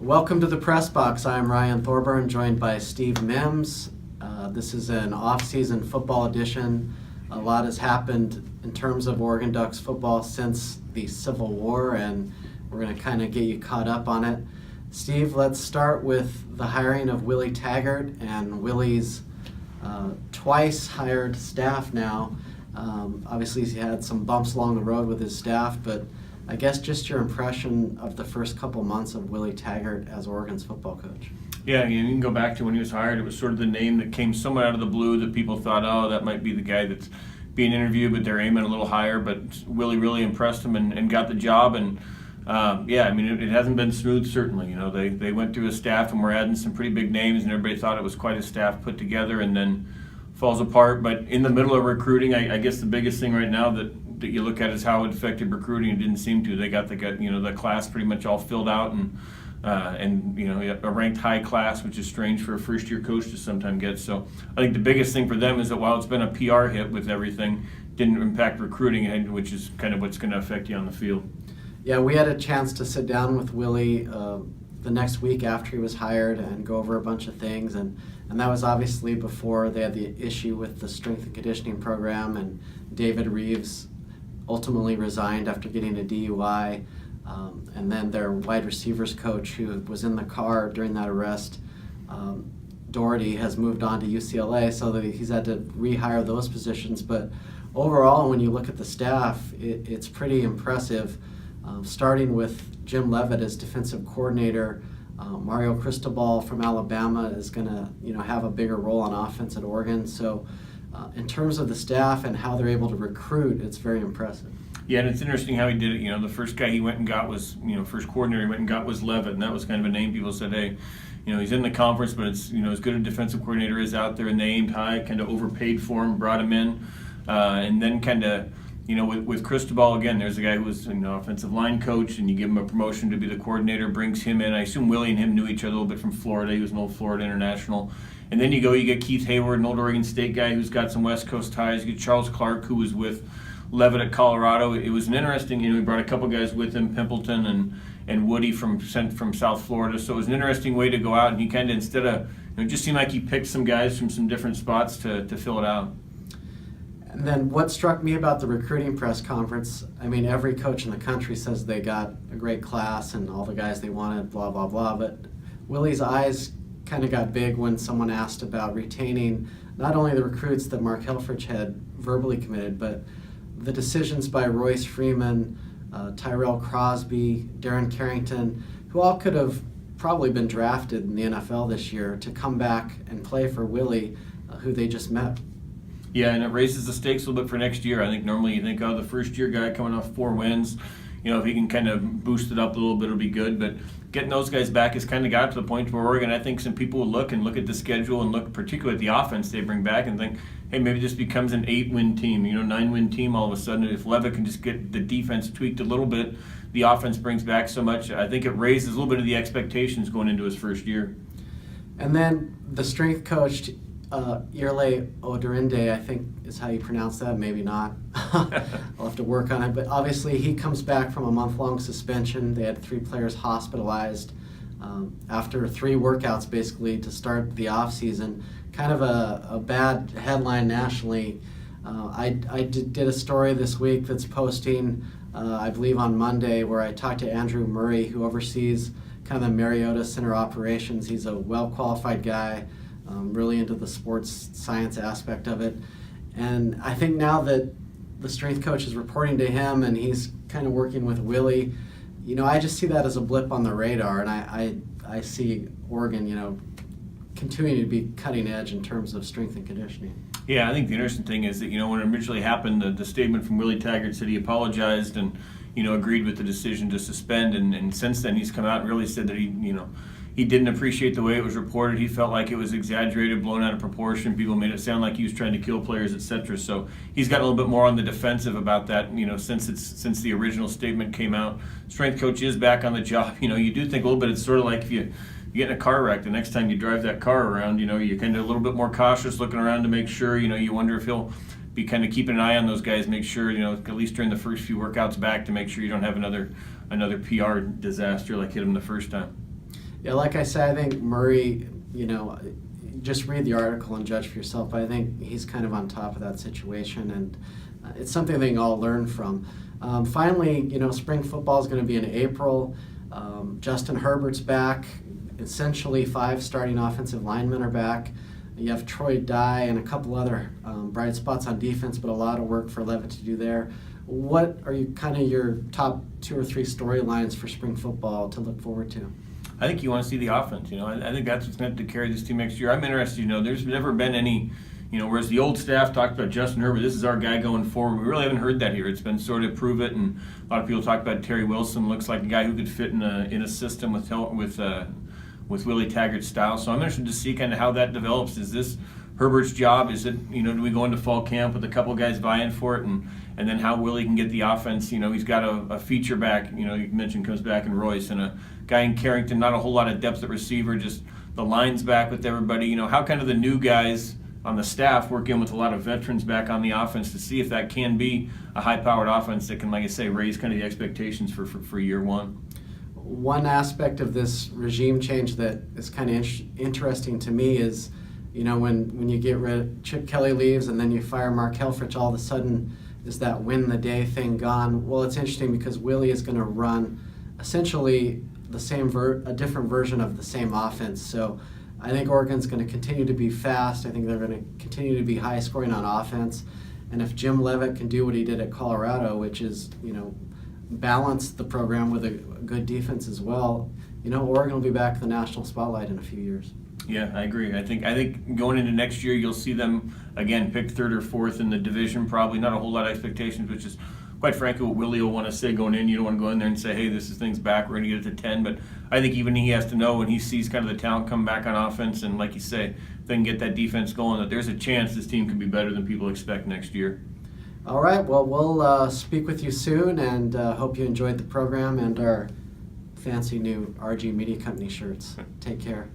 Welcome to the Press Box. I'm Ryan Thorburn, joined by Steve Mims. This is an off-season football edition. A lot has happened in terms of Oregon Ducks football since the Civil War, and we're going to kind of get you caught up on it. Steve, let's start with the hiring of Willie Taggart and Willie's twice hired staff now. Obviously, he's had some bumps along the road with his staff, but I guess just your impression of the first couple months of Willie Taggart as Oregon's football coach. Yeah, you can go back to when he was hired. It was sort of the name that came somewhat out of the blue that people thought, oh, that might be the guy that's being interviewed, but they're aiming a little higher. But Willie really impressed him and got the job. And it hasn't been smooth, certainly. You know, they went through a staff and were adding some pretty big names, and everybody thought it was quite a staff put together, and then falls apart. But in the middle of recruiting, I guess the biggest thing right now that you look at is how it affected recruiting. It didn't seem to. They got the class pretty much all filled out, and a ranked high class, which is strange for a first-year coach to sometimes get. So I think the biggest thing for them is that while it's been a PR hit with everything, didn't impact recruiting, which is kind of what's going to affect you on the field. Yeah, we had a chance to sit down with Willie the next week after he was hired and go over a bunch of things, and that was obviously before they had the issue with the strength and conditioning program, and David Reeves ultimately resigned after getting a DUI. And then their wide receivers coach, who was in the car during that arrest, Doherty, has moved on to UCLA, so that he's had to rehire those positions. But overall, when you look at the staff, it's pretty impressive. Starting with Jim Leavitt as defensive coordinator, Mario Cristobal from Alabama is going to have a bigger role on offense at Oregon. So in terms of the staff and how they're able to recruit, it's very impressive. Yeah, and it's interesting how he did it. The first guy he went and got was, first coordinator he went and got was Leavitt, and that was kind of a name people said, hey, he's in the conference, but it's, as good a defensive coordinator is out there, and they aimed high, kind of overpaid for him, brought him in, and then kind of, with Cristobal, again, there's a guy who was offensive line coach, and you give him a promotion to be the coordinator, brings him in. I assume Willie and him knew each other a little bit from Florida. He was an old Florida international. And then you get Keith Hayward, an old Oregon State guy who's got some West Coast ties. You get Charles Clark, who was with Leavitt at Colorado. It was an interesting, he brought a couple guys with him, Pimpleton and Woody from South Florida. So it was an interesting way to go out, and he kind of, instead of, it just seemed like he picked some guys from some different spots to fill it out. And then what struck me about the recruiting press conference, every coach in the country says they got a great class and all the guys they wanted, blah, blah, blah. But Willie's eyes kind of got big when someone asked about retaining not only the recruits that Mark Helfrich had verbally committed, but the decisions by Royce Freeman, Tyrell Crosby, Darren Carrington, who all could have probably been drafted in the NFL this year, to come back and play for Willie, who they just met. Yeah, and it raises the stakes a little bit for next year. I think normally you think, the first-year guy coming off 4 wins, if he can kind of boost it up a little bit, it'll be good. But getting those guys back has kind of got to the point where Oregon, I think some people will look at the schedule and look particularly at the offense they bring back and think, hey, maybe this becomes an 8-win team, 9-win team all of a sudden. If Leavitt can just get the defense tweaked a little bit, the offense brings back so much. I think it raises a little bit of the expectations going into his first year. And then the strength coach, Irle Odorinde, I think is how you pronounce that, maybe not. I'll have to work on it. But obviously he comes back from a month-long suspension. They had 3 players hospitalized after 3 workouts basically to start the offseason. Kind of a bad headline nationally. I did a story this week that's posting, I believe on Monday, where I talked to Andrew Murray, who oversees kind of the Mariota Center operations. He's a well-qualified guy. Really into the sports science aspect of it. And I think now that the strength coach is reporting to him and he's kind of working with Willie, I just see that as a blip on the radar, and I see Oregon, continuing to be cutting edge in terms of strength and conditioning. Yeah, I think the interesting thing is that, when it originally happened, the statement from Willie Taggart said he apologized and, agreed with the decision to suspend, and since then he's come out and really said that he didn't appreciate the way it was reported. He felt like it was exaggerated, blown out of proportion. People made it sound like he was trying to kill players, etc. So he's got a little bit more on the defensive about that, since the original statement came out. Strength coach is back on the job. You do think a little bit, it's sort of like if you get in a car wreck, the next time you drive that car around, you're kind of a little bit more cautious, looking around to make sure, you wonder if he'll be kind of keeping an eye on those guys, make sure, at least during the first few workouts back, to make sure you don't have another PR disaster like hit him the first time. Yeah, like I said, I think Murray, just read the article and judge for yourself. But I think he's kind of on top of that situation, and it's something they can all learn from. Finally, spring football is going to be in April. Justin Herbert's back. Essentially, 5 starting offensive linemen are back. You have Troy Dye and a couple other bright spots on defense, but a lot of work for Levitt to do there. What are your top 2 or 3 storylines for spring football to look forward to? I think you want to see the offense. I think that's what's meant to carry this team next year. I'm interested. There's never been any, whereas the old staff talked about Justin Herbert, this is our guy going forward. We really haven't heard that here. It's been sort of prove it, and a lot of people talk about Terry Wilson. Looks like a guy who could fit in a system with Willie Taggart's style. So I'm interested to see kind of how that develops. Is this Herbert's job? Is it, do we go into fall camp with a couple guys vying for it, and then how Willie can get the offense? He's got a feature back. You mentioned comes back in Royce, and a guy in Carrington. Not a whole lot of depth at receiver. Just the lines back with everybody. How kind of the new guys on the staff work in with a lot of veterans back on the offense to see if that can be a high-powered offense that can, like I say, raise kind of the expectations for year one. One aspect of this regime change that is kind of interesting to me is, when you get rid of Chip Kelly leaves and then you fire Mark Helfrich, all of a sudden is that win the day thing gone? Well, it's interesting because Willie is going to run essentially a different version of the same offense. So I think Oregon's going to continue to be fast. I think they're going to continue to be high scoring on offense. And if Jim Levitt can do what he did at Colorado, which is, balance the program with a good defense as well, Oregon will be back in the national spotlight in a few years. Yeah, I agree. I think going into next year, you'll see them again pick 3rd or 4th in the division. Probably not a whole lot of expectations, which is quite frankly what Willie will want to say going in. You don't want to go in there and say, hey, this is things back, we're going to get it to 10. But I think even he has to know when he sees kind of the talent come back on offense, and like you say, if they can get that defense going, that there's a chance this team can be better than people expect next year. All right, well, we'll speak with you soon, and hope you enjoyed the program and our fancy new RG Media Company shirts. Take care.